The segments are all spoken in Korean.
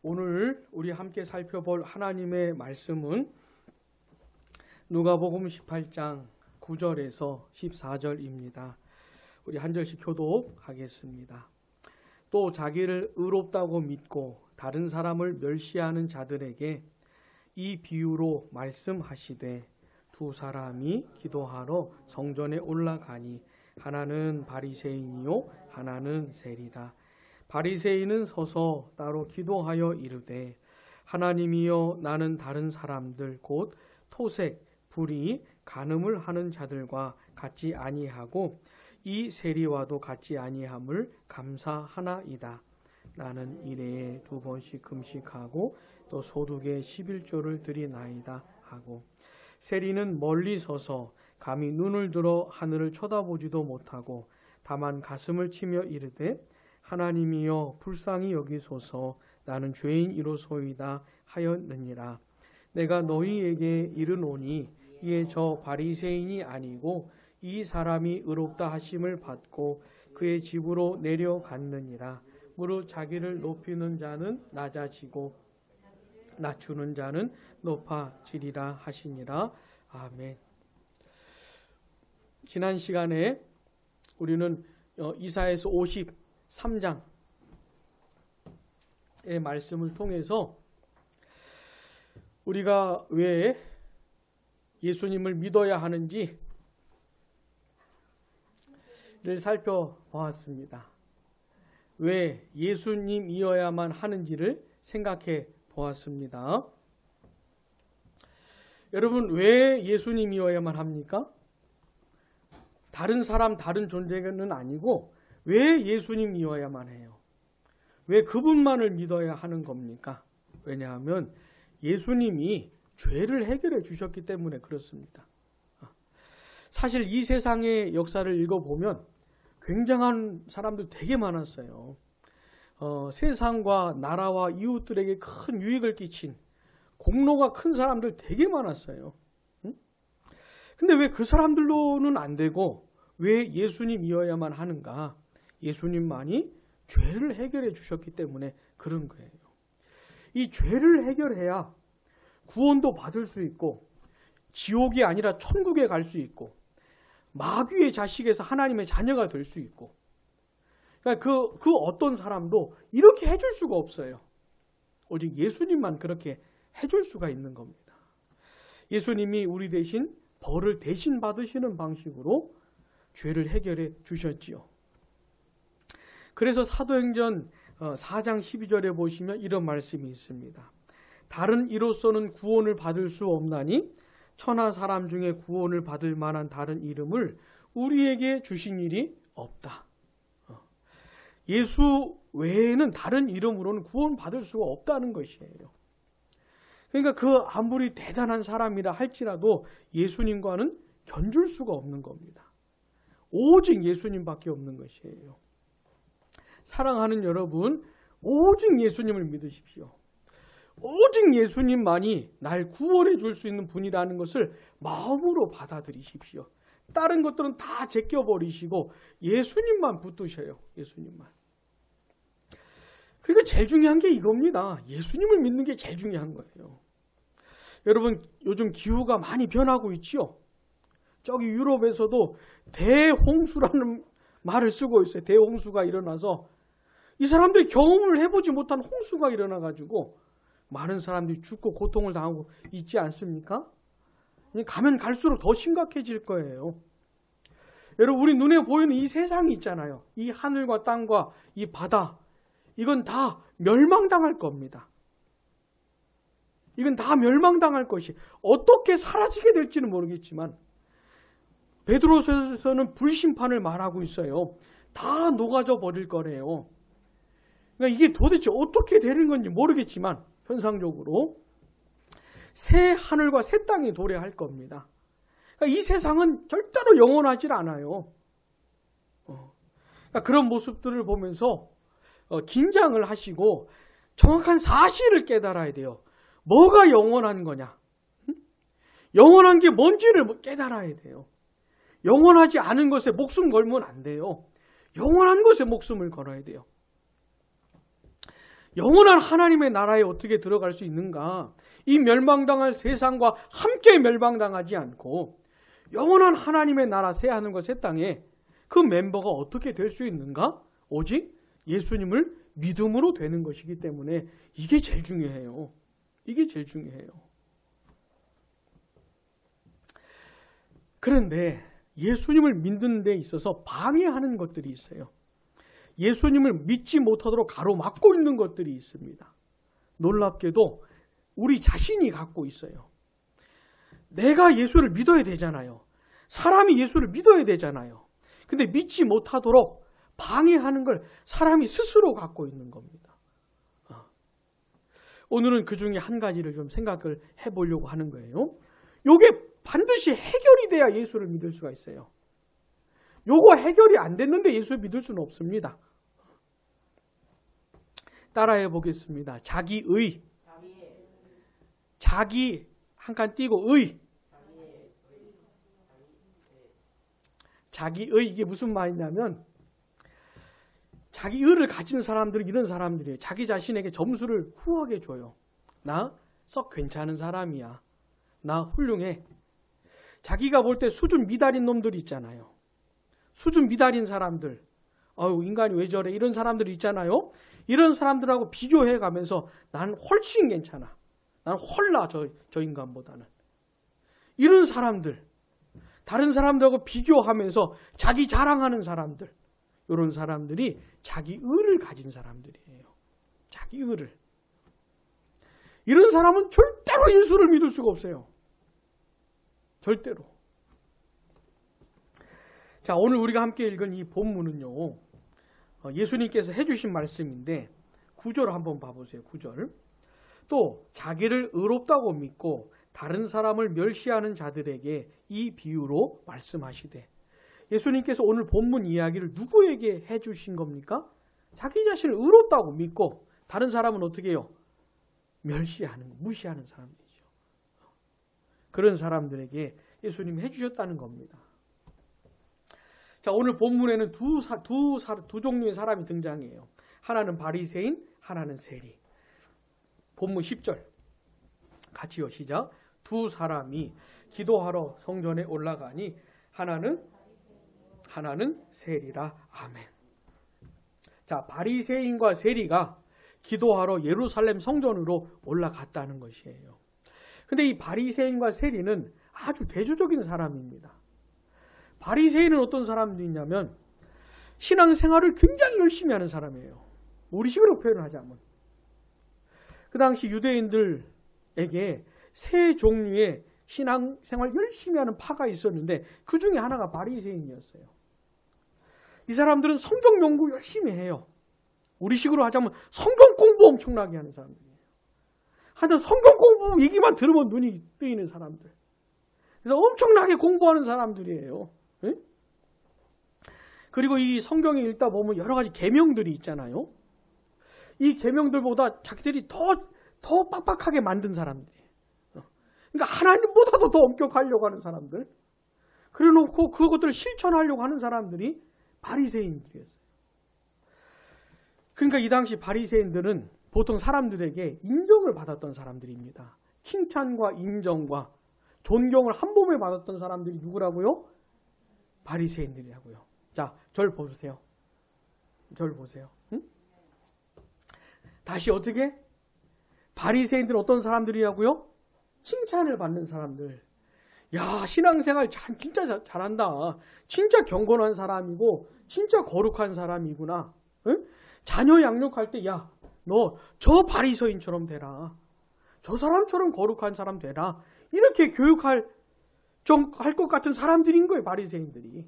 오늘 우리 함께 살펴볼 하나님의 말씀은 누가복음 18장 9절에서 14절입니다. 우리 한 절씩 교독하겠습니다. 또 자기를 의롭다고 믿고 다른 사람을 멸시하는 자들에게 이 비유로 말씀하시되 두 사람이 기도하러 성전에 올라가니 하나는 바리새인이요 하나는 세리다. 바리새인은 서서 따로 기도하여 이르되 하나님이여 나는 다른 사람들 곧 토색, 불의, 간음을 하는 자들과 같지 아니하고 이 세리와도 같지 아니함을 감사하나이다. 나는 일해에 2번씩 금식하고 또 소득의 11조를 드리나이다 하고 세리는 멀리 서서 감히 눈을 들어 하늘을 쳐다보지도 못하고 다만 가슴을 치며 이르되 하나님이여 불쌍히 여기소서 나는 죄인이로소이다 하였느니라. 내가 너희에게 이르노니 이에 저 바리새인이 아니고 이 사람이 의롭다 하심을 받고 그의 집으로 내려갔느니라. 무릇 자기를 높이는 자는 낮아지고 낮추는 자는 높아지리라 하시니라. 아멘. 지난 시간에 우리는 이사야서 53장의 말씀을 통해서 우리가 왜 예수님을 믿어야 하는지를 살펴보았습니다. 왜 예수님이어야만 하는지를 생각해 보았습니다. 여러분, 왜 예수님이어야만 합니까? 다른 사람, 다른 존재는 아니고 왜 예수님이어야만 해요? 왜 그분만을 믿어야 하는 겁니까? 왜냐하면 예수님이 죄를 해결해 주셨기 때문에 그렇습니다. 사실 이 세상의 역사를 읽어보면 굉장한 사람들 되게 많았어요. 세상과 나라와 이웃들에게 큰 유익을 끼친 공로가 큰 사람들 되게 많았어요. 근데 왜 그 사람들로는 안 되고 왜 예수님이어야만 하는가? 예수님만이 죄를 해결해 주셨기 때문에 그런 거예요. 이 죄를 해결해야 구원도 받을 수 있고 지옥이 아니라 천국에 갈 수 있고 마귀의 자식에서 하나님의 자녀가 될 수 있고, 그러니까 그 어떤 사람도 이렇게 해줄 수가 없어요. 오직 예수님만 그렇게 해줄 수가 있는 겁니다. 예수님이 우리 대신 벌을 대신 받으시는 방식으로 죄를 해결해 주셨지요. 그래서 사도행전 4장 12절에 보시면 이런 말씀이 있습니다. 다른 이로서는 구원을 받을 수 없나니 천하 사람 중에 구원을 받을 만한 다른 이름을 우리에게 주신 일이 없다. 예수 외에는 다른 이름으로는 구원 받을 수가 없다는 것이에요. 그러니까 그 아무리 대단한 사람이라 할지라도 예수님과는 견줄 수가 없는 겁니다. 오직 예수님밖에 없는 것이에요. 사랑하는 여러분, 오직 예수님을 믿으십시오. 오직 예수님만이 날 구원해 줄 수 있는 분이라는 것을 마음으로 받아들이십시오. 다른 것들은 다 제껴버리시고 예수님만 붙드셔요. 예수님만. 그러니까 제일 중요한 게 이겁니다. 예수님을 믿는 게 제일 중요한 거예요. 여러분, 요즘 기후가 많이 변하고 있지요. 저기 유럽에서도 대홍수라는 말을 쓰고 있어요. 대홍수가 일어나서 이 사람들이 경험을 해보지 못한 홍수가 일어나가지고 많은 사람들이 죽고 고통을 당하고 있지 않습니까? 가면 갈수록 더 심각해질 거예요. 여러분, 우리 눈에 보이는 이 세상이 있잖아요. 이 하늘과 땅과 이 바다, 이건 다 멸망당할 겁니다. 이건 다 멸망당할 것이 어떻게 사라지게 될지는 모르겠지만 베드로서에서는 불심판을 말하고 있어요. 다 녹아져 버릴 거래요. 그러니까 이게 도대체 어떻게 되는 건지 모르겠지만 현상적으로 새 하늘과 새 땅이 도래할 겁니다. 그러니까 이 세상은 절대로 영원하지 않아요. 그러니까 그런 모습들을 보면서 긴장을 하시고 정확한 사실을 깨달아야 돼요. 뭐가 영원한 거냐? 영원한 게 뭔지를 깨달아야 돼요. 영원하지 않은 것에 목숨 걸면 안 돼요. 영원한 것에 목숨을 걸어야 돼요. 영원한 하나님의 나라에 어떻게 들어갈 수 있는가? 이 멸망당할 세상과 함께 멸망당하지 않고 영원한 하나님의 나라 새하늘과 새 땅에 그 멤버가 어떻게 될 수 있는가? 오직 예수님을 믿음으로 되는 것이기 때문에 이게 제일 중요해요. 이게 제일 중요해요. 그런데 예수님을 믿는 데 있어서 방해하는 것들이 있어요. 예수님을 믿지 못하도록 가로막고 있는 것들이 있습니다. 놀랍게도 우리 자신이 갖고 있어요. 내가 예수를 믿어야 되잖아요. 사람이 예수를 믿어야 되잖아요. 근데 믿지 못하도록 방해하는 걸 사람이 스스로 갖고 있는 겁니다. 오늘은 그 중에 한 가지를 좀 생각을 해보려고 하는 거예요. 요게 반드시 해결이 돼야 예수를 믿을 수가 있어요. 요거 해결이 안 됐는데 예수를 믿을 수는 없습니다. 따라해 보겠습니다. 자기의. 자기 한 칸 띄고 의. 자기의 이게 무슨 말이냐면 자기의를 가진 사람들은 이런 사람들이에요. 자기 자신에게 점수를 후하게 줘요. 나 썩 괜찮은 사람이야. 나 훌륭해. 자기가 볼 때 수준 미달인 놈들 있잖아요. 수준 미달인 사람들. 아유, 인간이 왜 저래? 이런 사람들 있잖아요. 이런 사람들하고 비교해 가면서 나는 훨씬 괜찮아. 나는 헐나 저 인간보다는. 이런 사람들. 다른 사람들하고 비교하면서 자기 자랑하는 사람들. 이런 사람들이 자기 의를 가진 사람들이에요. 자기 의를. 이런 사람은 절대로 예수를 믿을 수가 없어요. 절대로. 자, 오늘 우리가 함께 읽은 이 본문은요. 예수님께서 해주신 말씀인데 9절 한번 봐보세요. 9절. 또 자기를 의롭다고 믿고 다른 사람을 멸시하는 자들에게 이 비유로 말씀하시되. 예수님께서 오늘 본문 이야기를 누구에게 해주신 겁니까? 자기 자신을 의롭다고 믿고 다른 사람은 어떻게 해요? 멸시하는, 무시하는 사람들이죠. 그런 사람들에게 예수님이 해주셨다는 겁니다. 자, 오늘 본문에는 두 종류의 사람이 등장해요. 하나는 바리새인, 하나는 세리. 본문 10절 같이요. 시작. 두 사람이 기도하러 성전에 올라가니 하나는 세리라. 아멘. 자, 바리새인과 세리가 기도하러 예루살렘 성전으로 올라갔다는 것이에요. 근데 이 바리새인과 세리는 아주 대조적인 사람입니다. 바리새인은 어떤 사람들이냐면 신앙생활을 굉장히 열심히 하는 사람이에요. 우리식으로 표현하자면. 그 당시 유대인들에게 세 종류의 신앙생활 열심히 하는 파가 있었는데 그 중에 하나가 바리새인이었어요. 이 사람들은 성경 연구 열심히 해요. 우리식으로 하자면 성경 공부 엄청나게 하는 사람들이에요. 하여튼 성경 공부 얘기만 들으면 눈이 뜨이는 사람들. 그래서 엄청나게 공부하는 사람들이에요. 네? 그리고 이 성경에 읽다 보면 여러 가지 계명들이 있잖아요. 이 계명들보다 자기들이 더 빡빡하게 만든 사람들이에요. 그러니까 하나님보다도 더 엄격하려고 하는 사람들. 그래놓고 그것들을 실천하려고 하는 사람들이 바리새인들이었어요. 그러니까 이 당시 바리새인들은 보통 사람들에게 인정을 받았던 사람들입니다. 칭찬과 인정과 존경을 한 몸에 받았던 사람들이 누구라고요? 바리새인들이라고요. 자, 절 보세요. 절 보세요. 응? 다시 어떻게? 바리새인들은 어떤 사람들이라고요? 칭찬을 받는 사람들. 야, 신앙생활 진짜 잘한다. 진짜 경건한 사람이고 진짜 거룩한 사람이구나. 응? 자녀 양육할 때 야, 너 저 바리새인처럼 되라. 저 사람처럼 거룩한 사람 되라. 이렇게 교육할 것 같은 사람들인 거예요. 바리새인들이.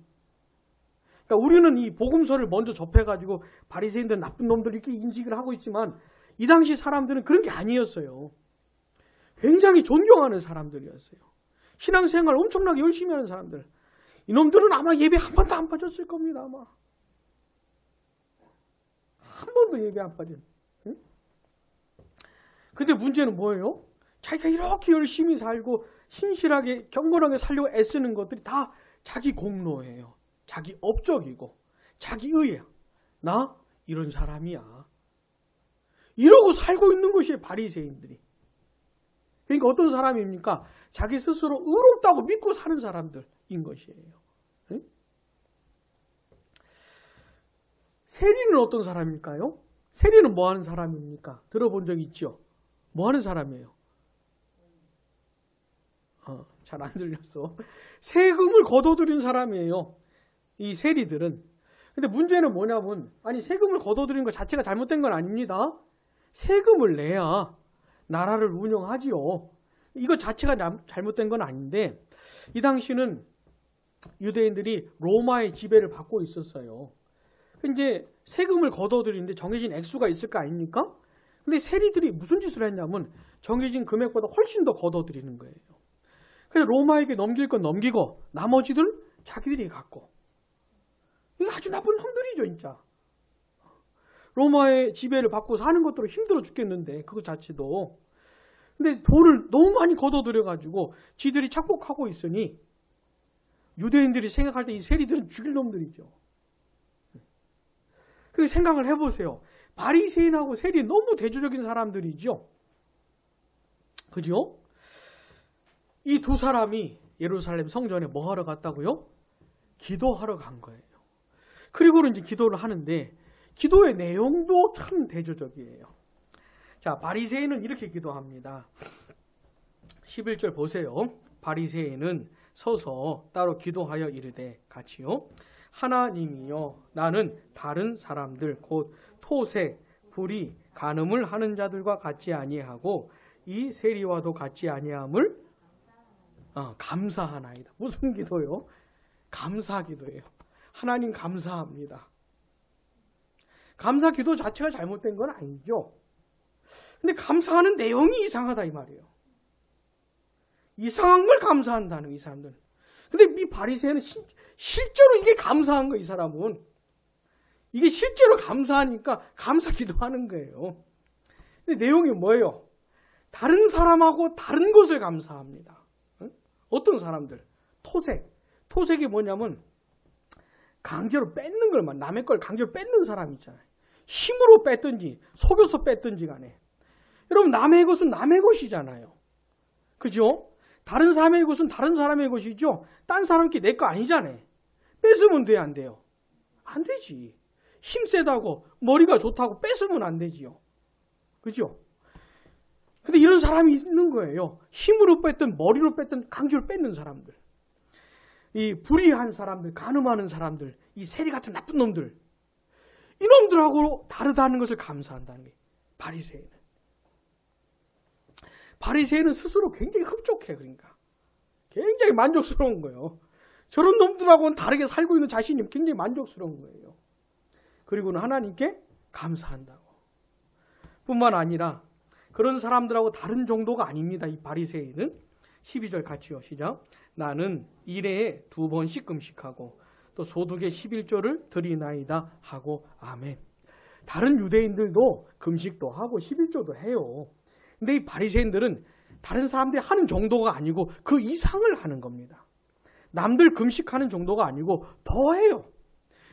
그러니까 우리는 이 복음서를 먼저 접해가지고 바리새인들 나쁜 놈들 이렇게 인식을 하고 있지만 이 당시 사람들은 그런 게 아니었어요. 굉장히 존경하는 사람들이었어요. 신앙생활 엄청나게 열심히 하는 사람들. 이놈들은 아마 예배 한 번도 안 빠졌을 겁니다. 아마. 한 번도 예배 안 빠진. 응? 근데 문제는 뭐예요? 자기가 이렇게 열심히 살고 신실하게 경건하게 살려고 애쓰는 것들이 다 자기 공로예요. 자기 업적이고 자기 의예요. 나 이런 사람이야. 이러고 살고 있는 것이 바리새인들이. 그러니까 어떤 사람입니까? 자기 스스로 의롭다고 믿고 사는 사람들인 것이에요. 응? 세리는 어떤 사람일까요? 세리는 뭐 하는 사람입니까? 들어본 적 있죠? 뭐 하는 사람이에요? 잘 안 들렸어. 세금을 걷어들인 사람이에요. 이 세리들은. 근데 문제는 뭐냐면, 아니, 세금을 걷어들이는 것 자체가 잘못된 건 아닙니다. 세금을 내야 나라를 운영하지요. 이거 자체가 잘못된 건 아닌데, 이 당시는 유대인들이 로마의 지배를 받고 있었어요. 이제 세금을 걷어들이는데 정해진 액수가 있을 거 아닙니까? 근데 세리들이 무슨 짓을 했냐면 정해진 금액보다 훨씬 더 걷어들이는 거예요. 그래서 로마에게 넘길 건 넘기고 나머지들 자기들이 갖고. 이게 아주 나쁜 놈들이죠, 진짜. 로마의 지배를 받고 사는 것도 힘들어 죽겠는데 그거 자체도. 근데 돈을 너무 많이 걷어들여가지고 지들이 착복하고 있으니 유대인들이 생각할 때 이 세리들은 죽일 놈들이죠. 그 생각을 해보세요. 바리새인하고 세리 너무 대조적인 사람들이죠. 그죠? 이 두 사람이 예루살렘 성전에 뭐 하러 갔다고요? 기도하러 간 거예요. 그리고는 이제 기도를 하는데 기도의 내용도 참 대조적이에요. 자, 바리새인은 이렇게 기도합니다. 11절 보세요. 바리새인은 서서 따로 기도하여 이르되 같이요. 하나님이여, 나는 다른 사람들 곧 토색, 불의, 간음을 하는 자들과 같지 아니하고 이 세리와도 같지 아니함을 감사하나이다. 무슨 기도요? 감사 기도예요. 하나님 감사합니다. 감사 기도 자체가 잘못된 건 아니죠. 근데 감사하는 내용이 이상하다 이 말이에요. 이상한 걸 감사한다는 이 사람들은. 근데 이 바리새인은 실제로 이게 감사한 거, 이 사람은. 이게 실제로 감사하니까 감사 기도하는 거예요. 근데 내용이 뭐예요? 다른 사람하고 다른 것을 감사합니다. 어떤 사람들? 토색. 토색이 뭐냐면 강제로 뺏는 걸만, 남의 걸 강제로 뺏는 사람 있잖아요. 힘으로 뺐든지 속여서 뺐든지 간에. 여러분, 남의 것은 남의 것이잖아요. 그죠? 다른 사람의 것은 다른 사람의 것이죠. 딴 사람께 내 거 아니잖아요. 뺏으면 돼, 안 돼요? 안 되지. 힘 세다고 머리가 좋다고 뺏으면 안 되지요. 그죠? 근데 이런 사람이 있는 거예요. 힘으로 뺐든 머리로 뺐든 강제로 뺏는 사람들. 이 불의한 사람들, 간음하는 사람들, 이 세리 같은 나쁜 놈들. 이놈들하고 다르다는 것을 감사한다는 게 바리새인은. 바리새인은 스스로 굉장히 흡족해. 그러니까 굉장히 만족스러운 거예요. 저런 놈들하고는 다르게 살고 있는 자신이 굉장히 만족스러운 거예요. 그리고는 하나님께 감사한다고. 뿐만 아니라 그런 사람들하고 다른 정도가 아닙니다. 이 바리새인은. 12절 같이요. 시작. 나는 일해에 2번씩 금식하고 또 소득의 11조를 드리나이다 하고 아멘. 다른 유대인들도 금식도 하고 11조도 해요. 근데 이 바리새인들은 다른 사람들이 하는 정도가 아니고 그 이상을 하는 겁니다. 남들 금식하는 정도가 아니고 더 해요.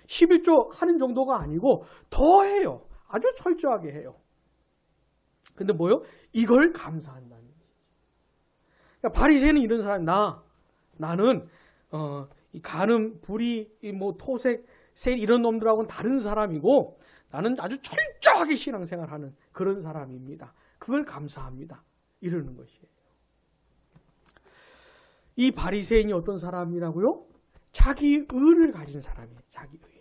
11조 하는 정도가 아니고 더 해요. 아주 철저하게 해요. 근데 뭐요? 이걸 감사한다는 거죠. 그러니까 바리새인은 이런 사람, 나는 이 간음, 불의, 뭐 토색, 세 이런 놈들하고는 다른 사람이고 나는 아주 철저하게 신앙생활하는 그런 사람입니다. 그걸 감사합니다. 이러는 것이에요. 이 바리새인이 어떤 사람이라고요? 자기 의를 가진 사람이에요. 자기 의.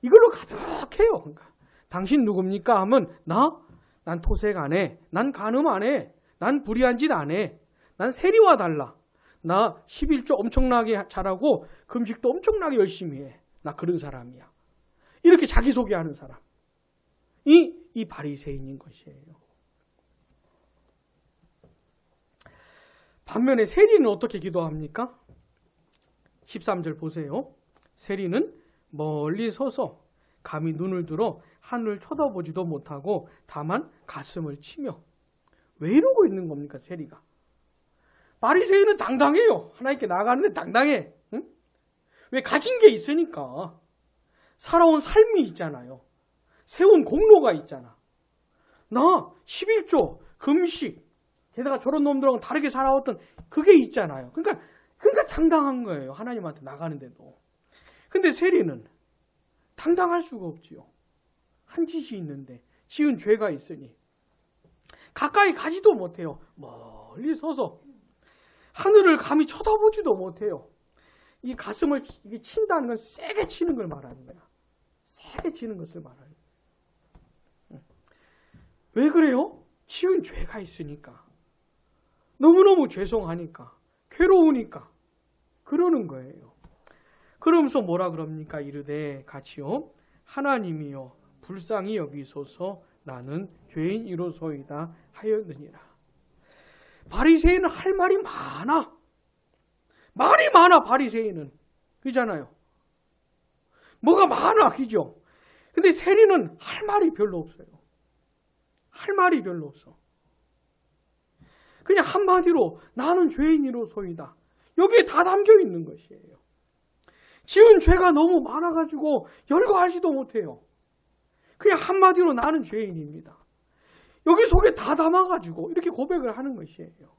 이걸로 가득해요. 그러니까 당신 누굽니까? 하면 난 토색 안 해. 난 간음 안 해. 난 불의한 짓 안 해. 난 세리와 달라. 나 11조 엄청나게 잘하고 금식도 엄청나게 열심히 해. 나 그런 사람이야. 이렇게 자기소개하는 사람. 이 바리새인인 것이에요. 반면에 세리는 어떻게 기도합니까? 13절 보세요. 세리는 멀리 서서 감히 눈을 들어 하늘을 쳐다보지도 못하고 다만 가슴을 치며. 왜 이러고 있는 겁니까, 세리가? 바리새인은 당당해요. 하나님께 나가는데 당당해. 응? 왜? 가진 게 있으니까. 살아온 삶이 있잖아요. 세운 공로가 있잖아. 나 11조 금식, 게다가 저런 놈들하고 다르게 살아왔던 그게 있잖아요. 그러니까 당당한 거예요. 하나님한테 나가는데도. 근데 세리는 당당할 수가 없지요. 한 짓이 있는데, 지은 죄가 있으니 가까이 가지도 못해요. 멀리 서서 하늘을 감히 쳐다보지도 못해요. 이 가슴을 이게 친다는 건 세게 치는 걸 말하는 거야. 세게 치는 것을 말하는 거야. 왜 그래요? 지은 죄가 있으니까. 너무너무 죄송하니까. 괴로우니까. 그러는 거예요. 그러면서 뭐라 그럽니까? 이르되 같이요. 하나님이여 불쌍히 여기소서 나는 죄인이로소이다 하였느니라. 바리새인은 할 말이 많아. 말이 많아 바리새인은. 그잖아요. 뭐가 많아. 그죠? 근데 세리는 할 말이 별로 없어요. 할 말이 별로 없어. 그냥 한마디로 나는 죄인이로소이다. 여기에 다 담겨 있는 것이에요. 지은 죄가 너무 많아가지고 열거하지도 못해요. 그냥 한마디로 나는 죄인입니다. 여기 속에 다 담아가지고 이렇게 고백을 하는 것이에요.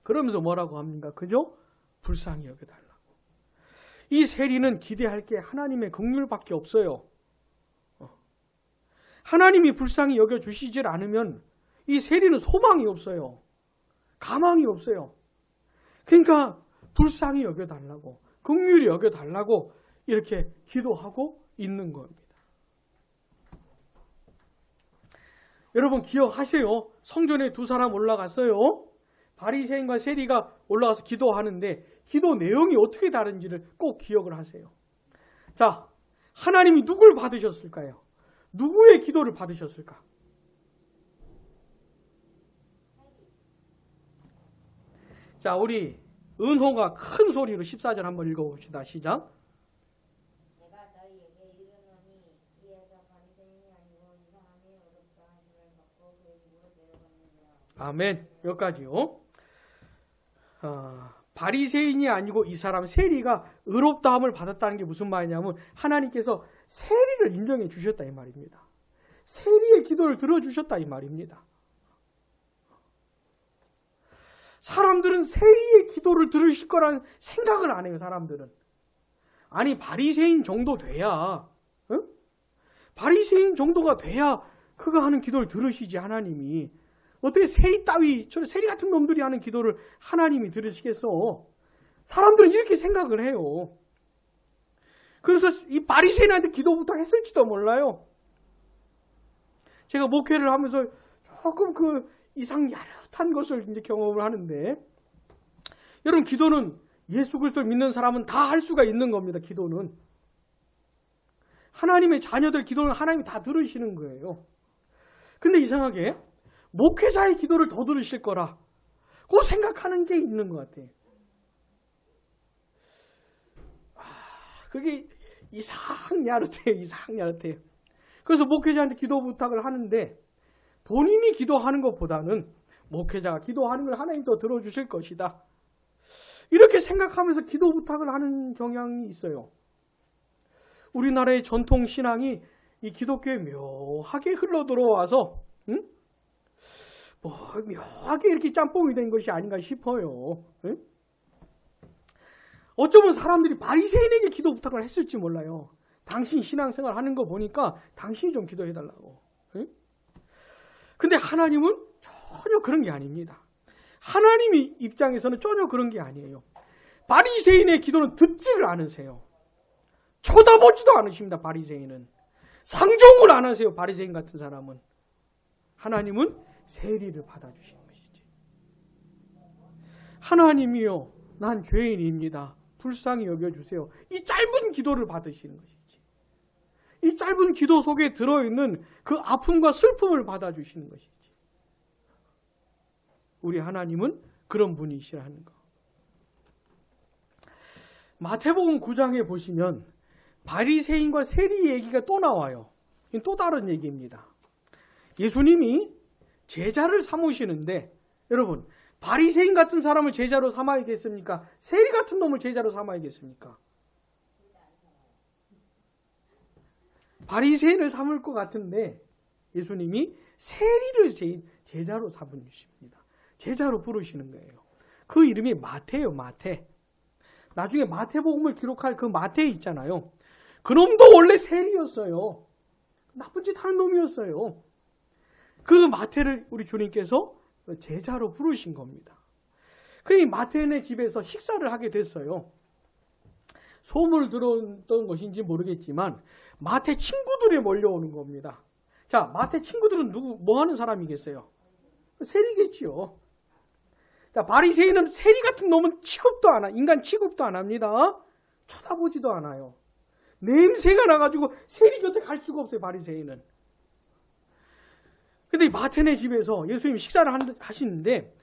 그러면서 뭐라고 합니까? 그죠? 불쌍히 여겨달라고. 이 세리는 기대할 게 하나님의 긍휼밖에 없어요. 하나님이 불쌍히 여겨주시질 않으면 이 세리는 소망이 없어요. 가망이 없어요. 그러니까 불쌍히 여겨달라고, 긍휼히 여겨달라고 이렇게 기도하고 있는 겁니다. 여러분 기억하세요. 성전에 두 사람 올라갔어요. 바리새인과 세리가 올라가서 기도하는데 기도 내용이 어떻게 다른지를 꼭 기억을 하세요. 자, 하나님이 누굴 받으셨을까요? 누구의 기도를 받으셨을까? 자, 우리 은호가 큰 소리로 14절 한번 읽어봅시다. 시작. 내가 너희에게 이르노니 이에서 바리새인이 아니고 이 사람이 의롭다 하심을 받고 그의 집으로 데려갔느니라. 아멘. 여기까지요. 바리새인이 아니고 이 사람 세리가 의롭다함을 받았다는 게 무슨 말이냐면 하나님께서 세리를 인정해 주셨다 이 말입니다. 세리의 기도를 들어주셨다 이 말입니다. 사람들은 세리의 기도를 들으실 거라는 생각을 안 해요. 사람들은. 아니 바리새인 정도 돼야, 바리새인 정도가 돼야 그가 하는 기도를 들으시지 하나님이. 어떻게 세리 따위, 저 세리 같은 놈들이 하는 기도를 하나님이 들으시겠어? 사람들은 이렇게 생각을 해요. 그래서 이 바리새인한테 기도 부탁했을지도 몰라요. 제가 목회를 하면서 조금 그 이상 야릇한 것을 이제 경험을 하는데, 여러분 기도는 예수 그리스도를 믿는 사람은 다 할 수가 있는 겁니다. 기도는 하나님의 자녀들 기도는 하나님이 다 들으시는 거예요. 근데 이상하게 목회자의 기도를 더 들으실 거라 그 생각하는 게 있는 것 같아요. 그게 이상 야릇해요. 이상 야릇해요. 그래서 목회자한테 기도 부탁을 하는데 본인이 기도하는 것보다는 목회자가 기도하는 걸 하나님 더 들어주실 것이다. 이렇게 생각하면서 기도 부탁을 하는 경향이 있어요. 우리나라의 전통 신앙이 이 기독교에 묘하게 흘러 들어와서 묘하게 이렇게 짬뽕이 된 것이 아닌가 싶어요. 어쩌면 사람들이 바리새인에게 기도 부탁을 했을지 몰라요. 당신 신앙생활 하는 거 보니까 당신이 좀 기도해달라고. 근데 하나님은 전혀 그런 게 아닙니다. 하나님의 입장에서는 전혀 그런 게 아니에요. 바리새인의 기도는 듣지를 않으세요. 쳐다보지도 않으십니다. 바리새인은. 상종을 안 하세요. 바리새인 같은 사람은. 하나님은 세리를 받아주시는 것이지. 하나님이요, 난 죄인입니다. 불쌍히 여겨주세요. 이 짧은 기도를 받으시는 것이지. 이 짧은 기도 속에 들어있는 그 아픔과 슬픔을 받아주시는 것이지. 우리 하나님은 그런 분이시라는 거. 마태복음 9장에 보시면 바리새인과 세리 얘기가 또 나와요. 또 다른 얘기입니다. 예수님이 제자를 삼으시는데, 여러분 바리새인 같은 사람을 제자로 삼아야겠습니까? 세리 같은 놈을 제자로 삼아야겠습니까? 바리새인을 삼을 것 같은데 예수님이 세리를 제자로 삼으십니다. 제자로 부르시는 거예요. 그 이름이 마태예요. 마태. 나중에 마태복음을 기록할 그 마태 있잖아요. 그놈도 원래 세리였어요. 나쁜 짓 하는 놈이었어요. 그 마태를 우리 주님께서 제자로 부르신 겁니다. 그러니 마태네 집에서 식사를 하게 됐어요. 소문을 들었던 것인지 모르겠지만 마태 친구들이 몰려오는 겁니다. 자, 마태 친구들은 뭐 하는 사람이겠어요? 세리겠지요. 자, 바리새인은 세리 같은 놈은 인간 취급도 안 합니다. 쳐다보지도 않아요. 냄새가 나가지고 세리 곁에 갈 수가 없어요, 바리새인은. 근데 이 마태네 집에서 예수님 식사를 하시는데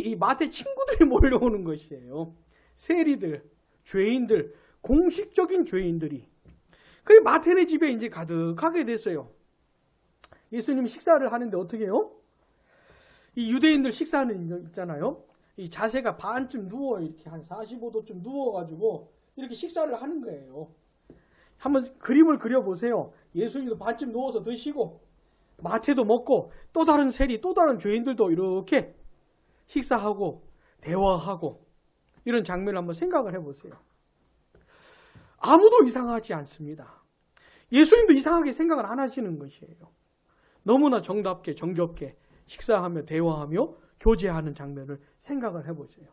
이 마태 친구들이 몰려오는 것이에요. 세리들, 죄인들, 공식적인 죄인들이. 그래서 마태네 집에 이제 가득하게 됐어요. 예수님 식사를 하는데 어떻게 해요? 이 유대인들 식사하는 거 있잖아요. 이 자세가 반쯤 누워, 이렇게 한 45도쯤 누워가지고 이렇게 식사를 하는 거예요. 한번 그림을 그려보세요. 예수님도 반쯤 누워서 드시고, 마태도 먹고, 또 다른 세리, 또 다른 죄인들도 이렇게 식사하고, 대화하고, 이런 장면을 한번 생각을 해보세요. 아무도 이상하지 않습니다. 예수님도 이상하게 생각을 안 하시는 것이에요. 너무나 정답게, 정겹게 식사하며 대화하며 교제하는 장면을 생각을 해보세요.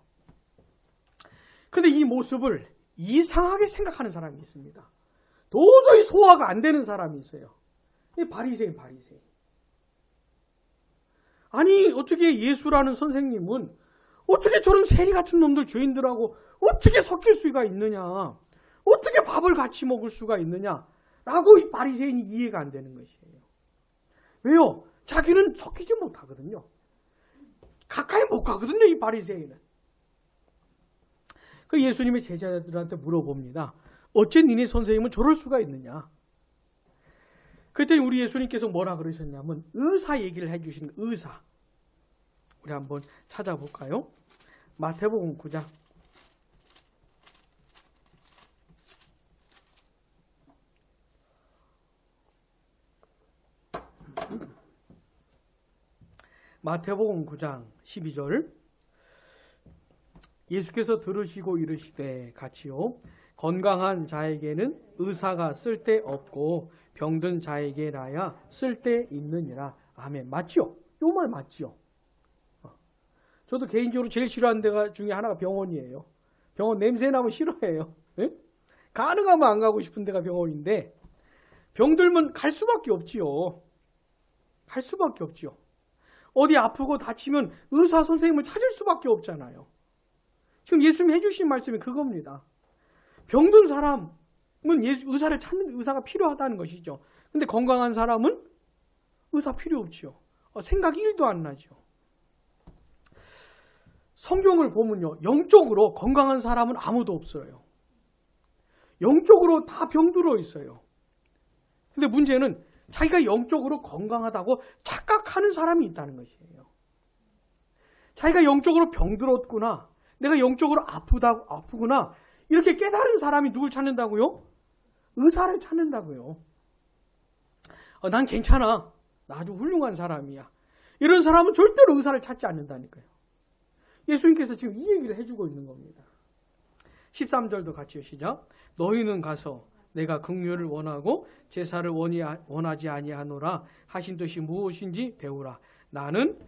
근데 이 모습을 이상하게 생각하는 사람이 있습니다. 도저히 소화가 안 되는 사람이 있어요. 바리새인. 아니, 어떻게 예수라는 선생님은 어떻게 저런 세리 같은 놈들, 죄인들하고 어떻게 섞일 수가 있느냐? 어떻게 밥을 같이 먹을 수가 있느냐? 라고 이 바리새인이 이해가 안 되는 것이에요. 왜요? 자기는 섞이지 못하거든요. 가까이 못 가거든요, 이 바리새인은. 그 예수님의 제자들한테 물어봅니다. 어째 니네 선생님은 저럴 수가 있느냐? 그랬더니 우리 예수님께서 뭐라 그러셨냐면 의사 얘기를 해주시는 의사. 우리 한번 찾아볼까요? 마태복음 9장. 마태복음 9장 12절. 예수께서 들으시고 이르시되 같이요. 건강한 자에게는 의사가 쓸데없고 병든 자에게라야 쓸데있느니라. 아멘. 맞죠? 요 말 맞죠? 저도 개인적으로 제일 싫어하는 데가 중에 하나가 병원이에요. 병원 냄새 나면 싫어해요. 네? 가능하면 안 가고 싶은 데가 병원인데 병들면 갈 수밖에 없지요. 갈 수밖에 없지요. 어디 아프고 다치면 의사 선생님을 찾을 수밖에 없잖아요. 지금 예수님이 해주신 말씀이 그겁니다. 병든 사람은 의사를 찾는 의사가 필요하다는 것이죠. 근데 건강한 사람은 의사 필요 없지요. 생각이 1도 안 나죠. 성경을 보면요. 영적으로 건강한 사람은 아무도 없어요. 영적으로 다 병들어 있어요. 근데 문제는 자기가 영적으로 건강하다고 착각하는 사람이 있다는 것이에요. 자기가 영적으로 병들었구나. 내가 영적으로 아프구나. 이렇게 깨달은 사람이 누굴 찾는다고요? 의사를 찾는다고요. 난 괜찮아. 나 아주 훌륭한 사람이야. 이런 사람은 절대로 의사를 찾지 않는다니까요. 예수님께서 지금 이 얘기를 해주고 있는 겁니다. 13절도 같이 시작. 너희는 가서 내가 긍휼을 원하고 제사를 원하지 아니하노라 하신 뜻이 무엇인지 배우라. 나는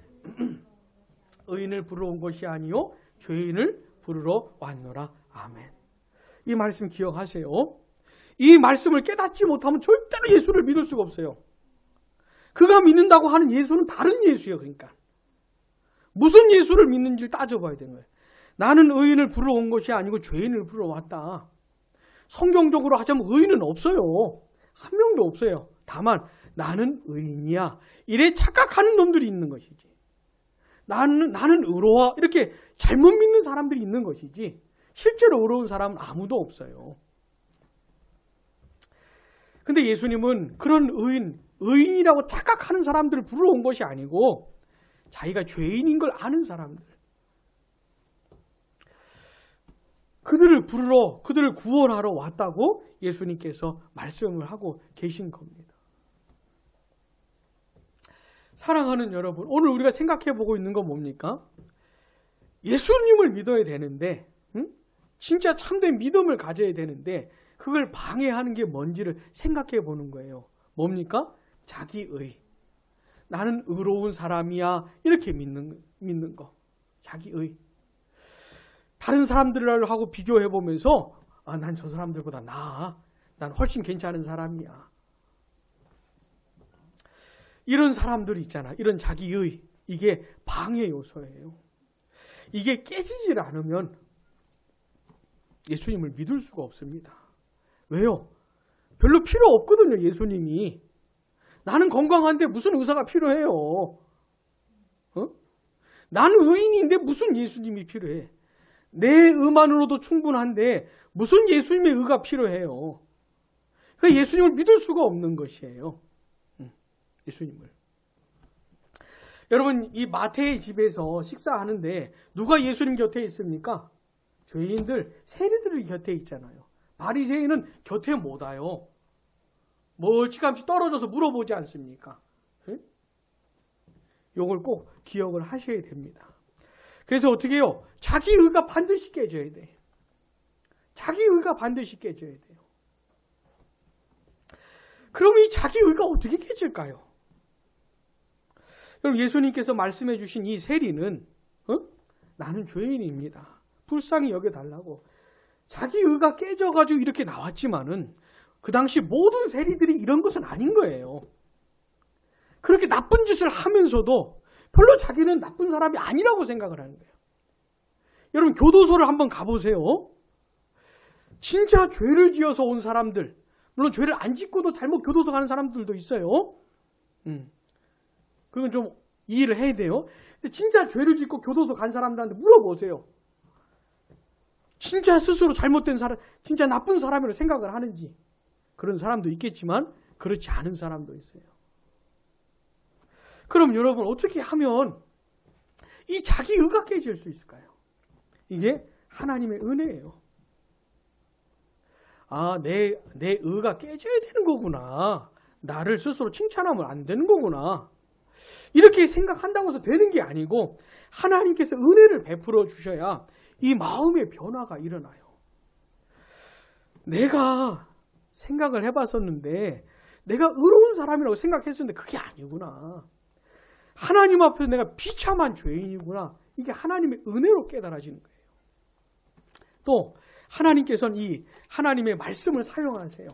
의인을 부르러 온 것이 아니요 죄인을 부르러 왔노라. 아멘. 이 말씀 기억하세요. 이 말씀을 깨닫지 못하면 절대로 예수를 믿을 수가 없어요. 그가 믿는다고 하는 예수는 다른 예수예요. 그러니까 무슨 예수를 믿는지를 따져봐야 되는 거예요. 나는 의인을 부르러 온 것이 아니고 죄인을 부르러 왔다. 성경적으로 하자면 의인은 없어요. 한 명도 없어요. 다만 나는 의인이야. 이래 착각하는 놈들이 있는 것이지. 나는 의로워. 이렇게 잘못 믿는 사람들이 있는 것이지. 실제로 의로운 사람은 아무도 없어요. 근데 예수님은 그런 의인이라고 착각하는 사람들을 부르러 온 것이 아니고 자기가 죄인인 걸 아는 사람들. 그들을 부르러, 그들을 구원하러 왔다고 예수님께서 말씀을 하고 계신 겁니다. 사랑하는 여러분, 오늘 우리가 생각해 보고 있는 건 뭡니까? 예수님을 믿어야 되는데, 진짜 참된 믿음을 가져야 되는데 그걸 방해하는 게 뭔지를 생각해 보는 거예요. 뭡니까? 자기의. 나는 의로운 사람이야. 이렇게 믿는 거. 자기의. 다른 사람들하고 비교해 보면서 난 저 사람들보다 나아. 난 훨씬 괜찮은 사람이야. 이런 사람들이 있잖아. 이런 자기의. 이게 방해 요소예요. 이게 깨지질 않으면 예수님을 믿을 수가 없습니다. 왜요? 별로 필요 없거든요. 예수님이. 나는 건강한데 무슨 의사가 필요해요? 나는 의인인데 무슨 예수님이 필요해? 내 의만으로도 충분한데 무슨 예수님의 의가 필요해요? 그러니까 예수님을 믿을 수가 없는 것이에요. 예수님을. 여러분, 이 마태의 집에서 식사하는데 누가 예수님 곁에 있습니까? 죄인들, 세리들이 곁에 있잖아요. 바리새인은 곁에 못 와요. 멀찌감치 떨어져서 물어보지 않습니까? 이걸 꼭 기억을 하셔야 됩니다. 그래서 어떻게 해요? 자기 의가 반드시 깨져야 돼. 자기 의가 반드시 깨져야 돼요. 그럼 이 자기 의가 어떻게 깨질까요? 여러분, 예수님께서 말씀해 주신 이 세리는 나는 죄인입니다. 불쌍히 여겨달라고. 자기 의가 깨져가지고 이렇게 나왔지만은 그 당시 모든 세리들이 이런 것은 아닌 거예요. 그렇게 나쁜 짓을 하면서도 별로 자기는 나쁜 사람이 아니라고 생각을 하는 거예요. 여러분, 교도소를 한번 가보세요. 진짜 죄를 지어서 온 사람들, 물론 죄를 안 짓고도 잘못 교도소 가는 사람들도 있어요. 그건 좀 이해를 해야 돼요. 근데 진짜 죄를 짓고 교도소 간 사람들한테 물어보세요. 진짜 스스로 잘못된 사람, 진짜 나쁜 사람이라고 생각을 하는지. 그런 사람도 있겠지만 그렇지 않은 사람도 있어요. 그럼 여러분, 어떻게 하면 이 자기 의가 깨질 수 있을까요? 이게 하나님의 은혜예요. 내 의가 깨져야 되는 거구나. 나를 스스로 칭찬하면 안 되는 거구나. 이렇게 생각한다고 해서 되는 게 아니고 하나님께서 은혜를 베풀어 주셔야 이 마음의 변화가 일어나요. 내가 생각을 해봤었는데 내가 의로운 사람이라고 생각했었는데 그게 아니구나. 하나님 앞에서 내가 비참한 죄인이구나. 이게 하나님의 은혜로 깨달아지는 거예요. 또 하나님께서는 이 하나님의 말씀을 사용하세요.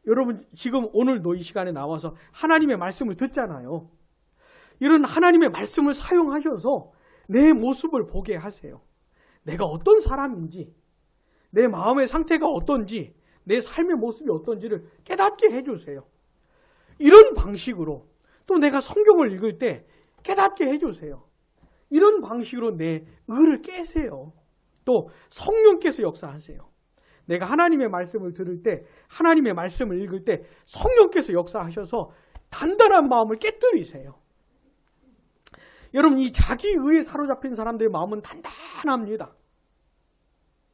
여러분, 지금 오늘도 이 시간에 나와서 하나님의 말씀을 듣잖아요. 이런 하나님의 말씀을 사용하셔서 내 모습을 보게 하세요. 내가 어떤 사람인지, 내 마음의 상태가 어떤지, 내 삶의 모습이 어떤지를 깨닫게 해주세요. 이런 방식으로 또 내가 성경을 읽을 때 깨닫게 해주세요. 이런 방식으로 내 의를 깨세요. 또 성령께서 역사하세요. 내가 하나님의 말씀을 들을 때, 하나님의 말씀을 읽을 때 성령께서 역사하셔서 단단한 마음을 깨뜨리세요. 여러분, 이 자기 의에 사로잡힌 사람들의 마음은 단단합니다.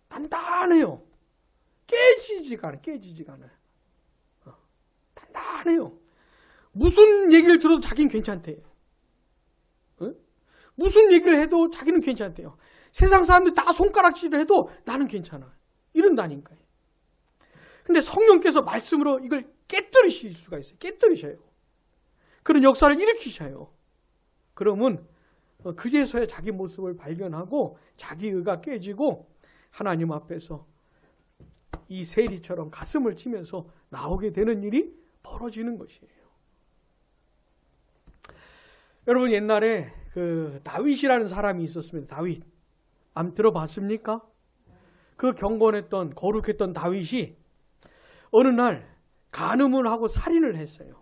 단단해요. 깨지지가 않아요. 단단해요. 무슨 얘기를 들어도 자기는 괜찮대요. 무슨 얘기를 해도 자기는 괜찮대요. 세상 사람들 다 손가락질을 해도 나는 괜찮아. 이런다니까요. 근데 성령께서 말씀으로 이걸 깨뜨리실 수가 있어요. 깨뜨리셔요. 그런 역사를 일으키셔요. 그러면 그제서야 자기 모습을 발견하고 자기 의가 깨지고 하나님 앞에서 이 세리처럼 가슴을 치면서 나오게 되는 일이 벌어지는 것이에요. 여러분, 옛날에 그 다윗이라는 사람이 있었습니다. 다윗. 안 들어봤습니까? 그 경건했던 거룩했던 다윗이 어느 날 간음을 하고 살인을 했어요.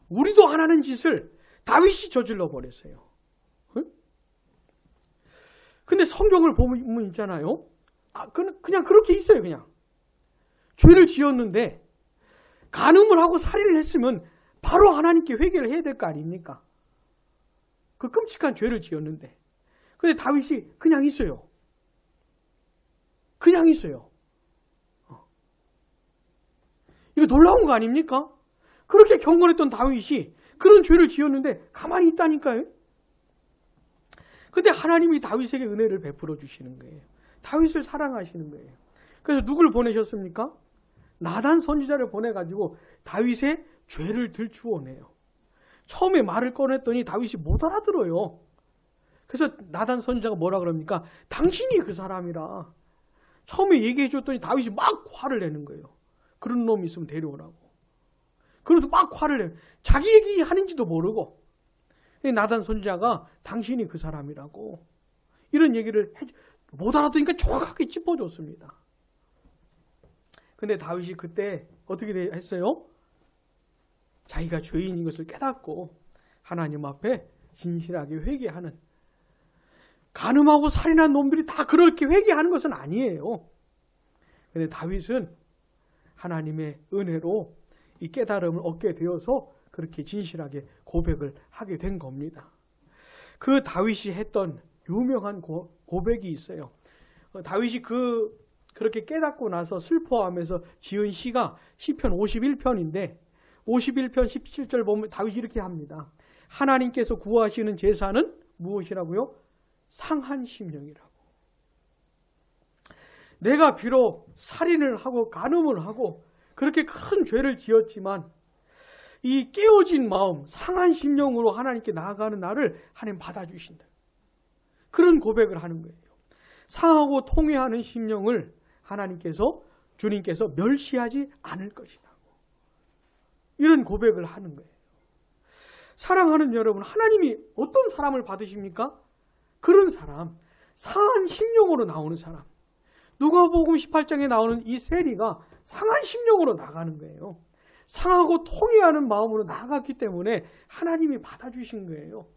우리도 안 하는 짓을 다윗이 저질러 버렸어요. 근데 성경을 보면 있잖아요. 그냥 그렇게 있어요. 그냥 죄를 지었는데 간음을 하고 살인을 했으면 바로 하나님께 회개를 해야 될 거 아닙니까? 그 끔찍한 죄를 지었는데. 근데 다윗이 그냥 있어요. 그냥 있어요. 이거 놀라운 거 아닙니까? 그렇게 경건했던 다윗이 그런 죄를 지었는데 가만히 있다니까요. 근데 하나님이 다윗에게 은혜를 베풀어 주시는 거예요. 다윗을 사랑하시는 거예요. 그래서 누굴 보내셨습니까? 나단 선지자를 보내가지고 다윗의 죄를 들추어내요. 처음에 말을 꺼냈더니 다윗이 못 알아들어요. 그래서 나단 선지자가 뭐라 그럽니까? 당신이 그 사람이라. 처음에 얘기해 줬더니 다윗이 막 화를 내는 거예요. 그런 놈이 있으면 데려오라고. 그래서 막 화를 내요. 자기 얘기하는지도 모르고. 나단 선지자가 당신이 그 사람이라고. 이런 얘기를 못 알아듣으니까 정확하게 짚어줬습니다. 근데 다윗이 그때 어떻게 했어요? 자기가 죄인인 것을 깨닫고 하나님 앞에 진실하게 회개하는, 간음하고 살인한 놈들이 다 그렇게 회개하는 것은 아니에요. 근데 다윗은 하나님의 은혜로 이 깨달음을 얻게 되어서 그렇게 진실하게 고백을 하게 된 겁니다. 그 다윗이 했던 유명한 고백이 있어요. 다윗이 그렇게 깨닫고 나서 슬퍼하면서 지은 시가 시편 51편인데 51편 17절 보면 다윗이 이렇게 합니다. 하나님께서 구하시는 제사는 무엇이라고요? 상한 심령이라고. 내가 비록 살인을 하고 간음을 하고 그렇게 큰 죄를 지었지만 이 깨어진 마음, 상한 심령으로 하나님께 나아가는 나를 하나님 받아주신다. 그런 고백을 하는 거예요. 상하고 통회하는 심령을 주님께서 멸시하지 않을 것이라고. 이런 고백을 하는 거예요. 사랑하는 여러분, 하나님이 어떤 사람을 받으십니까? 그런 사람, 상한 심령으로 나오는 사람. 누가복음 18장에 나오는 이 세리가 상한 심령으로 나가는 거예요. 상하고 통회하는 마음으로 나아갔기 때문에 하나님이 받아주신 거예요.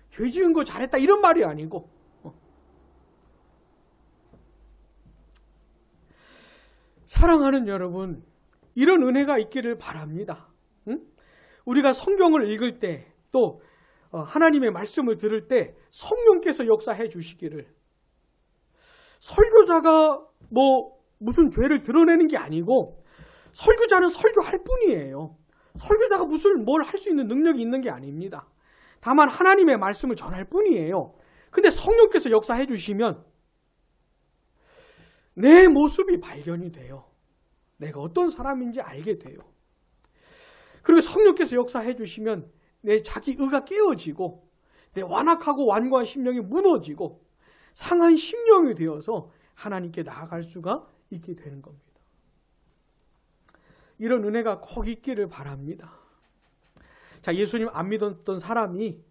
죄 지은 거 잘했다 이런 말이 아니고, 사랑하는 여러분, 이런 은혜가 있기를 바랍니다. 응? 우리가 성경을 읽을 때 또 하나님의 말씀을 들을 때 성령께서 역사해 주시기를, 설교자가 무슨 죄를 드러내는 게 아니고 설교자는 설교할 뿐이에요. 설교자가 무슨 뭘 할 수 있는 능력이 있는 게 아닙니다. 다만 하나님의 말씀을 전할 뿐이에요. 근데 성령께서 역사해 주시면 내 모습이 발견이 돼요. 내가 어떤 사람인지 알게 돼요. 그리고 성령께서 역사해 주시면 내 자기 의가 깨어지고 내 완악하고 완고한 심령이 무너지고 상한 심령이 되어서 하나님께 나아갈 수가 있게 되는 겁니다. 이런 은혜가 꼭 있기를 바랍니다. 자, 예수님 안 믿었던 사람이,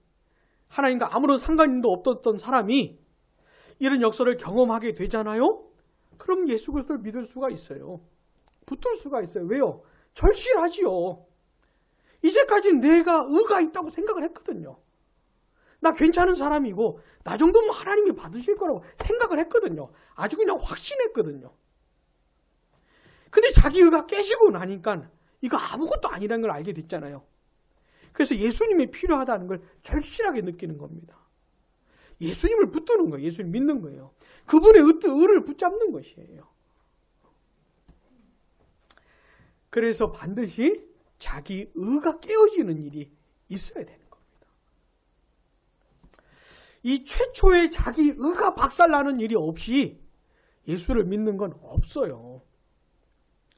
하나님과 아무런 상관도 없었던 사람이 이런 역사를 경험하게 되잖아요? 그럼 예수 그리스도를 믿을 수가 있어요. 붙들 수가 있어요. 왜요? 절실하지요. 이제까지 내가 의가 있다고 생각을 했거든요. 나 괜찮은 사람이고 나 정도면 하나님이 받으실 거라고 생각을 했거든요. 아주 그냥 확신했거든요. 근데 자기 의가 깨지고 나니까 이거 아무것도 아니라는 걸 알게 됐잖아요. 그래서 예수님이 필요하다는 걸 절실하게 느끼는 겁니다. 예수님을 붙드는 거예요. 예수님 믿는 거예요. 그분의 의를 붙잡는 것이에요. 그래서 반드시 자기 의가 깨어지는 일이 있어야 되는 겁니다. 이 최초의 자기 의가 박살나는 일이 없이 예수를 믿는 건 없어요.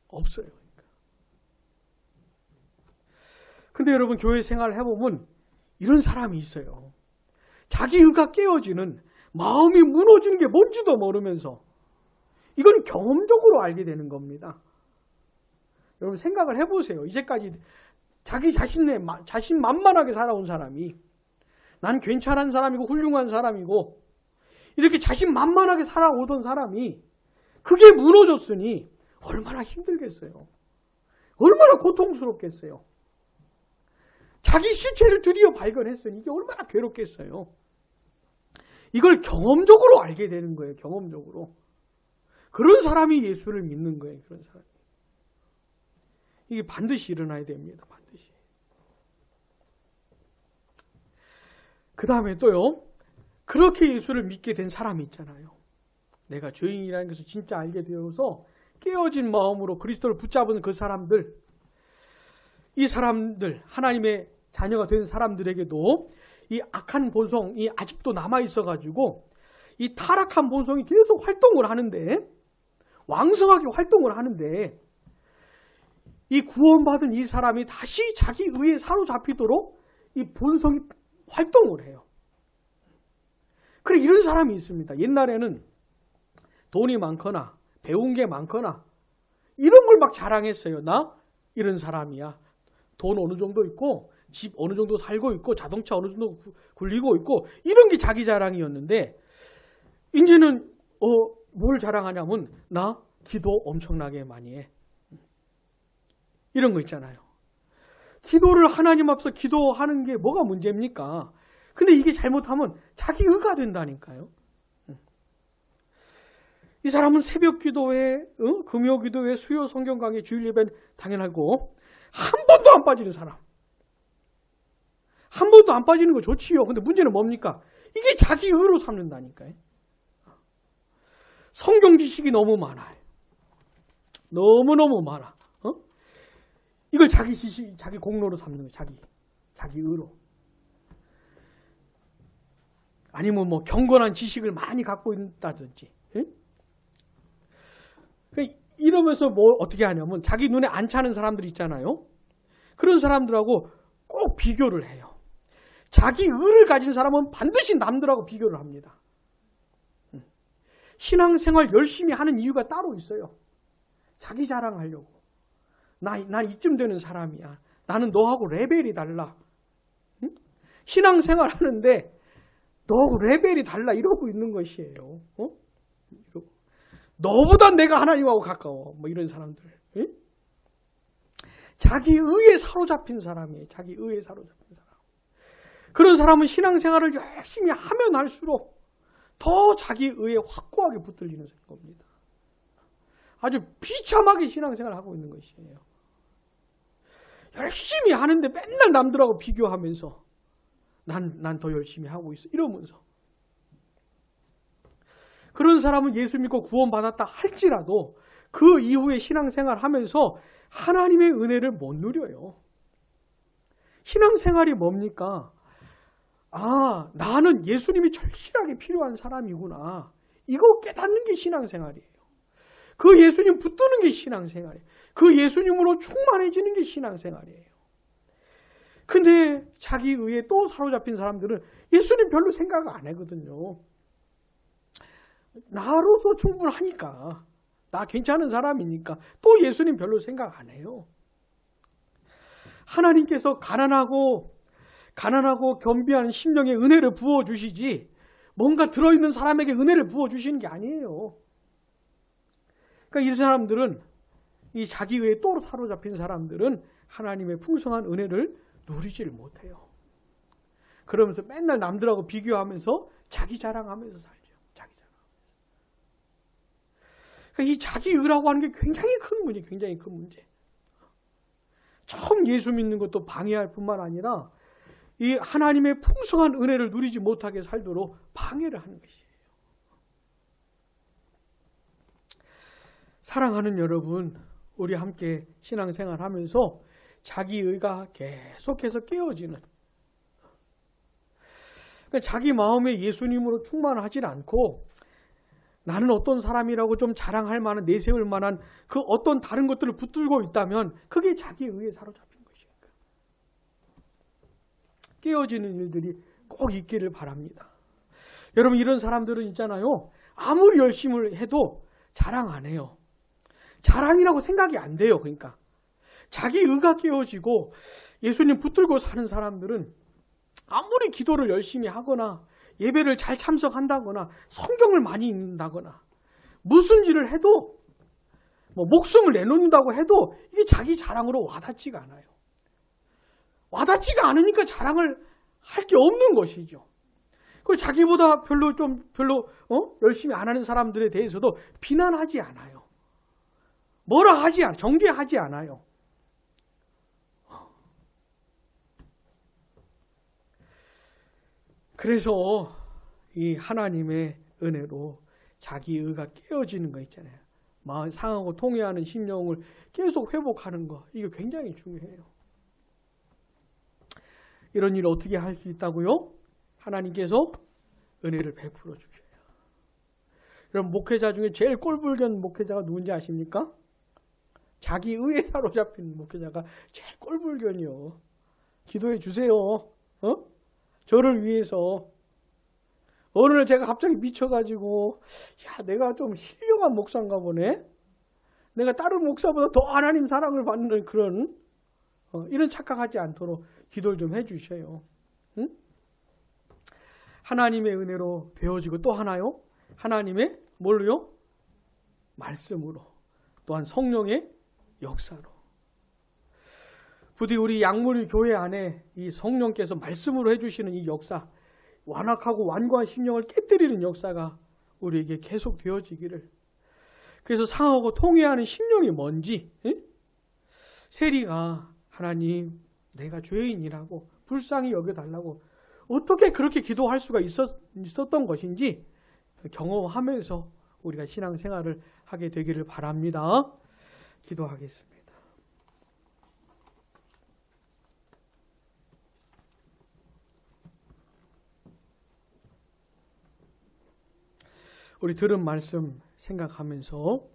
없어요. 근데 여러분, 교회 생활을 해보면 이런 사람이 있어요. 자기 의가 깨어지는, 마음이 무너지는 게 뭔지도 모르면서 이건 경험적으로 알게 되는 겁니다. 여러분 생각을 해보세요. 이제까지 자기 자신만만하게 살아온 사람이, 난 괜찮은 사람이고 훌륭한 사람이고 이렇게 자신만만하게 살아오던 사람이 그게 무너졌으니 얼마나 힘들겠어요. 얼마나 고통스럽겠어요. 자기 실체를 드디어 발견했으니 이게 얼마나 괴롭겠어요. 이걸 경험적으로 알게 되는 거예요. 경험적으로. 그런 사람이 예수를 믿는 거예요. 그런 사람이. 이게 반드시 일어나야 됩니다. 반드시. 그 다음에 또요. 그렇게 예수를 믿게 된 사람이 있잖아요. 내가 죄인이라는 것을 진짜 알게 되어서 깨어진 마음으로 그리스도를 붙잡은 그 사람들. 이 사람들, 하나님의 자녀가 된 사람들에게도 이 악한 본성이 아직도 남아 있어가지고 이 타락한 본성이 계속 활동을 하는데, 왕성하게 활동을 하는데, 이 구원받은 이 사람이 다시 자기 의에 사로잡히도록 이 본성이 활동을 해요. 그래, 이런 사람이 있습니다. 옛날에는 돈이 많거나 배운 게 많거나 이런 걸 막 자랑했어요. 나 이런 사람이야. 돈 어느 정도 있고 집 어느 정도 살고 있고 자동차 어느 정도 굴리고 있고 이런 게 자기 자랑이었는데, 이제는 뭘 자랑하냐면 나 기도 엄청나게 많이 해. 이런 거 있잖아요. 기도를 하나님 앞서 기도하는 게 뭐가 문제입니까? 근데 이게 잘못하면 자기 의가 된다니까요. 이 사람은 새벽 기도회, 금요 기도회, 수요 성경 강의, 주일 예배는 당연하고 한 번도 안 빠지는 사람. 한 번도 안 빠지는 거 좋지요. 근데 문제는 뭡니까? 이게 자기 의로 삼는다니까요. 성경 지식이 너무 많아요. 너무너무 많아. 이걸 자기 지식, 자기 공로로 삼는 거예요. 자기 의로. 아니면 뭐 경건한 지식을 많이 갖고 있다든지. 이러면서 뭐 어떻게 하냐면 자기 눈에 안 차는 사람들 있잖아요. 그런 사람들하고 꼭 비교를 해요. 자기 의를 가진 사람은 반드시 남들하고 비교를 합니다. 신앙생활 열심히 하는 이유가 따로 있어요. 자기 자랑하려고. 난 이쯤 되는 사람이야. 나는 너하고 레벨이 달라. 신앙생활 하는데 너하고 레벨이 달라 이러고 있는 것이에요. 너보다 내가 하나님하고 가까워. 뭐 이런 사람들. 자기 의에 사로잡힌 사람이에요. 자기 의에 사로잡힌 사람. 그런 사람은 신앙생활을 열심히 하면 할수록 더 자기 의에 확고하게 붙들리는 겁니다. 아주 비참하게 신앙생활을 하고 있는 것이에요. 열심히 하는데 맨날 남들하고 비교하면서 난 더 열심히 하고 있어 이러면서. 그런 사람은 예수 믿고 구원받았다 할지라도 그 이후에 신앙생활 하면서 하나님의 은혜를 못 누려요. 신앙생활이 뭡니까? 아, 나는 예수님이 절실하게 필요한 사람이구나. 이거 깨닫는 게 신앙생활이에요. 그 예수님 붙드는 게 신앙생활이에요. 그 예수님으로 충만해지는 게 신앙생활이에요. 근데 자기 의에 또 사로잡힌 사람들은 예수님 별로 생각 안 하거든요. 나로서 충분하니까, 나 괜찮은 사람이니까 또 예수님 별로 생각 안 해요. 하나님께서 가난하고 겸비한 심령에 은혜를 부어주시지 뭔가 들어있는 사람에게 은혜를 부어주시는 게 아니에요. 그러니까 이 사람들은, 이 자기 의에 또 사로잡힌 사람들은 하나님의 풍성한 은혜를 누리지를 못해요. 그러면서 맨날 남들하고 비교하면서 자기 자랑하면서 살죠. 자기 자랑. 그러니까 이 자기 의라고 하는 게 굉장히 큰 문제, 굉장히 큰 문제. 처음 예수 믿는 것도 방해할 뿐만 아니라 이 하나님의 풍성한 은혜를 누리지 못하게 살도록 방해를 하는 것이에요. 사랑하는 여러분, 우리 함께 신앙생활 하면서 자기 의가 계속해서 깨어지는, 그러니까 자기 마음에 예수님으로 충만하지 않고 나는 어떤 사람이라고 좀 자랑할 만한, 내세울 만한 그 어떤 다른 것들을 붙들고 있다면 그게 자기 의에 사로잡힌 것이에요. 깨어지는 일들이 꼭 있기를 바랍니다. 여러분, 이런 사람들은 있잖아요. 아무리 열심히 해도 자랑 안 해요. 자랑이라고 생각이 안 돼요. 그러니까 자기 의가 깨어지고 예수님 붙들고 사는 사람들은 아무리 기도를 열심히 하거나 예배를 잘 참석한다거나 성경을 많이 읽는다거나 무슨 일을 해도, 뭐 목숨을 내놓는다고 해도 이게 자기 자랑으로 와닿지가 않아요. 와닿지가 않으니까 자랑을 할 게 없는 것이죠. 그리고 자기보다 별로 열심히 안 하는 사람들에 대해서도 비난하지 않아요. 뭐라 하지 않아요. 정죄하지 않아요. 그래서 이 하나님의 은혜로 자기 의가 깨어지는 거 있잖아요. 마음 상하고 통회하는 심령을 계속 회복하는 거, 이게 굉장히 중요해요. 이런 일을 어떻게 할 수 있다고요? 하나님께서 은혜를 베풀어 주셔요. 여러분, 목회자 중에 제일 꼴불견 목회자가 누군지 아십니까? 자기 의에 사로잡힌 목회자가 제일 꼴불견이요. 기도해 주세요. 저를 위해서. 어느 날 제가 갑자기 미쳐가지고, 야, 내가 좀 신령한 목사인가 보네. 내가 다른 목사보다 더 하나님 사랑을 받는 그런 이런 착각하지 않도록 기도를 좀 해주셔요. 응? 하나님의 은혜로 되어지고 또 하나요? 하나님의 뭘로요? 말씀으로. 또한 성령의 역사로. 부디 우리 양물 교회 안에 이 성령께서 말씀으로 해주시는 이 역사, 완악하고 완고한 심령을 깨뜨리는 역사가 우리에게 계속 되어지기를. 그래서 상하고 통회하는 심령이 뭔지, 세리가 하나님 내가 죄인이라고 불쌍히 여겨달라고 어떻게 그렇게 기도할 수가 있었던 것인지 경험하면서 우리가 신앙생활을 하게 되기를 바랍니다. 기도하겠습니다. 우리 들은 말씀 생각하면서